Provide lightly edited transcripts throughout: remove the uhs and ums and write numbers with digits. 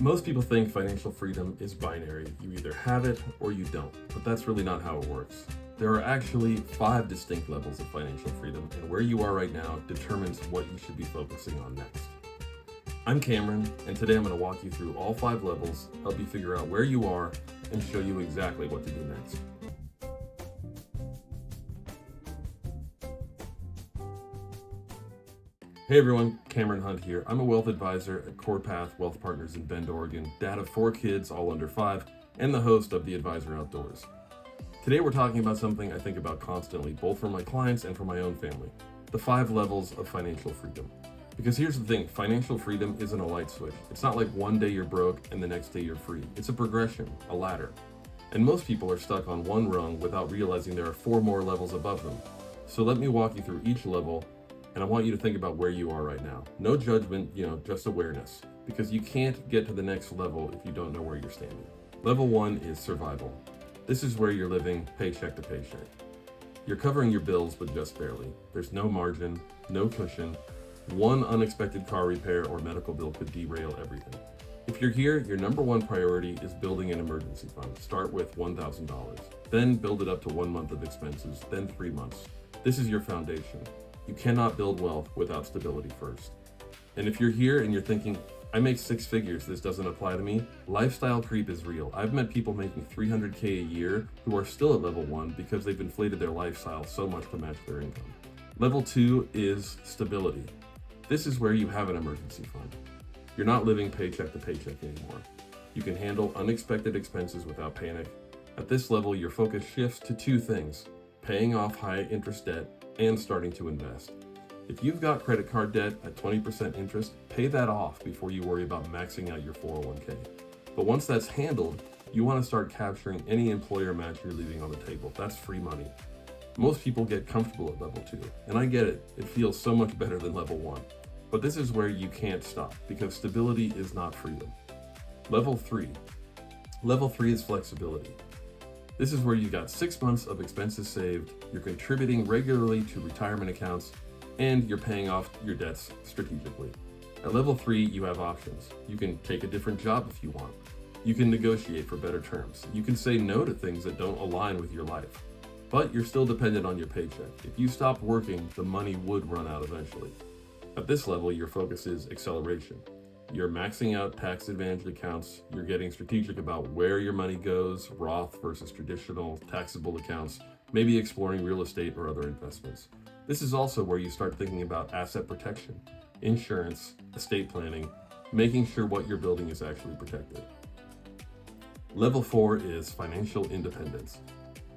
Most people think financial freedom is binary. You either have it or you don't, but that's really not how it works. There are actually 5 distinct levels of financial freedom, and where you are right now determines what you should be focusing on next. I'm Cameron, and today I'm going to walk you through all 5 levels, help you figure out where you are, and show you exactly what to do next. Hey everyone, Cameron Hunt here. I'm a wealth advisor at CorePath Wealth Partners in Bend, Oregon, dad of 4 kids, all under 5, and the host of The Advisor Outdoors. Today we're talking about something I think about constantly, both for my clients and for my own family, the 5 levels of financial freedom. Because here's the thing, financial freedom isn't a light switch. It's not like one day you're broke and the next day you're free. It's a progression, a ladder. And most people are stuck on one rung without realizing there are 4 more levels above them. So let me walk you through each level, and I want you to think about where you are right now. No judgment, just awareness. Because you can't get to the next level if you don't know where you're standing. Level 1 is survival. This is where you're living paycheck to paycheck. You're covering your bills, but just barely. There's no margin, no cushion. One unexpected car repair or medical bill could derail everything. If you're here, your number 1 priority is building an emergency fund. Start with $1,000. Then build it up to 1 month of expenses, then 3 months. This is your foundation. You cannot build wealth without stability first. And if you're here and you're thinking, I make 6 figures, this doesn't apply to me, lifestyle creep is real. I've met people making $300K a year who are still at level 1 because they've inflated their lifestyle so much to match their income. Level 2 is stability. This is where you have an emergency fund. You're not living paycheck to paycheck anymore. You can handle unexpected expenses without panic. At this level, your focus shifts to 2 things, paying off high interest debt and starting to invest. If you've got credit card debt at 20% interest, pay that off before you worry about maxing out your 401k. But once that's handled, you want to start capturing any employer match you're leaving on the table. That's free money. Most people get comfortable at level 2, and I get it. It feels so much better than level 1. But this is where you can't stop because stability is not freedom. Level 3. Level 3 is flexibility. This is where you got 6 months of expenses saved, you're contributing regularly to retirement accounts, and you're paying off your debts strategically. At level 3, you have options. You can take a different job if you want. You can negotiate for better terms. You can say no to things that don't align with your life. But you're still dependent on your paycheck. If you stopped working, the money would run out eventually. At this level, your focus is acceleration. You're maxing out tax advantage accounts, you're getting strategic about where your money goes, Roth versus traditional taxable accounts, maybe exploring real estate or other investments. This is also where you start thinking about asset protection, insurance, estate planning, making sure what you're building is actually protected. Level 4 is financial independence.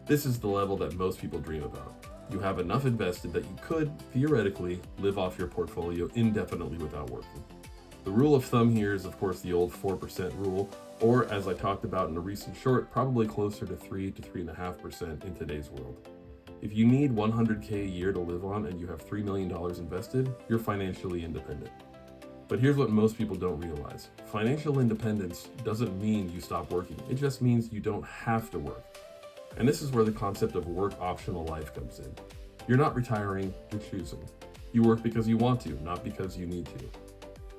This is the level that most people dream about. You have enough invested that you could, theoretically, live off your portfolio indefinitely without working. The rule of thumb here is, of course, the old 4% rule, or as I talked about in a recent short, probably closer to 3 to 3.5% in today's world. If you need $100K a year to live on and you have $3 million invested, you're financially independent. But here's what most people don't realize. Financial independence doesn't mean you stop working. It just means you don't have to work. And this is where the concept of work optional life comes in. You're not retiring, you're choosing. You work because you want to, not because you need to.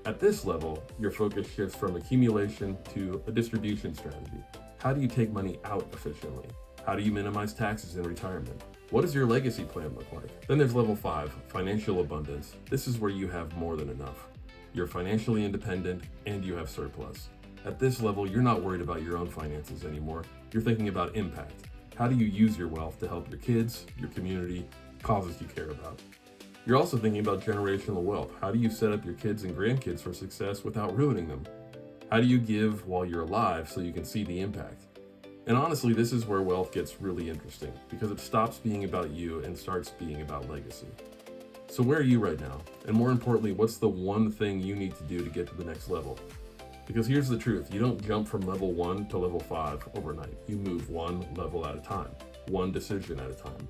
At this level, your focus shifts from accumulation to a distribution strategy. How do you take money out efficiently? How do you minimize taxes in retirement? What does your legacy plan look like? Then there's level 5, financial abundance. This is where you have more than enough. You're financially independent and you have surplus. At this level, you're not worried about your own finances anymore. You're thinking about impact. How do you use your wealth to help your kids, your community, causes you care about? You're also thinking about generational wealth. How do you set up your kids and grandkids for success without ruining them? How do you give while you're alive so you can see the impact? And honestly, this is where wealth gets really interesting because it stops being about you and starts being about legacy. So where are you right now? And more importantly, what's the one thing you need to do to get to the next level? Because here's the truth, you don't jump from level 1 to level 5 overnight. You move one level at a time, one decision at a time.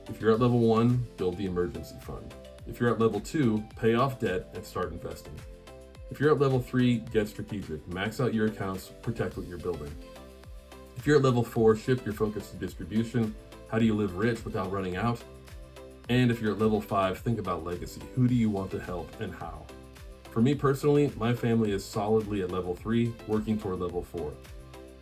If you're at level 1, build the emergency fund. If you're at level 2, pay off debt and start investing. If you're at level 3, get strategic, max out your accounts, protect what you're building. If you're at level 4, shift your focus to distribution. How do you live rich without running out? And if you're at level 5, think about legacy. Who do you want to help and how? For me personally, my family is solidly at level 3, working toward level 4.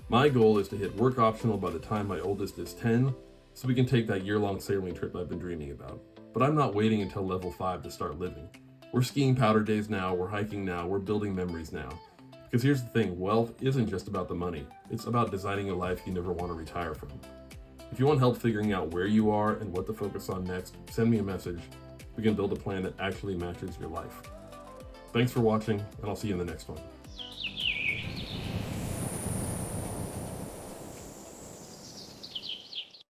My goal is to hit work optional by the time my oldest is 10, so we can take that year-long sailing trip I've been dreaming about. But I'm not waiting until level 5 to start living. We're skiing powder days now, we're hiking now, we're building memories now. Because here's the thing, wealth isn't just about the money. It's about designing a life you never want to retire from. If you want help figuring out where you are and what to focus on next, send me a message. We can build a plan that actually matches your life. Thanks for watching, and I'll see you in the next one.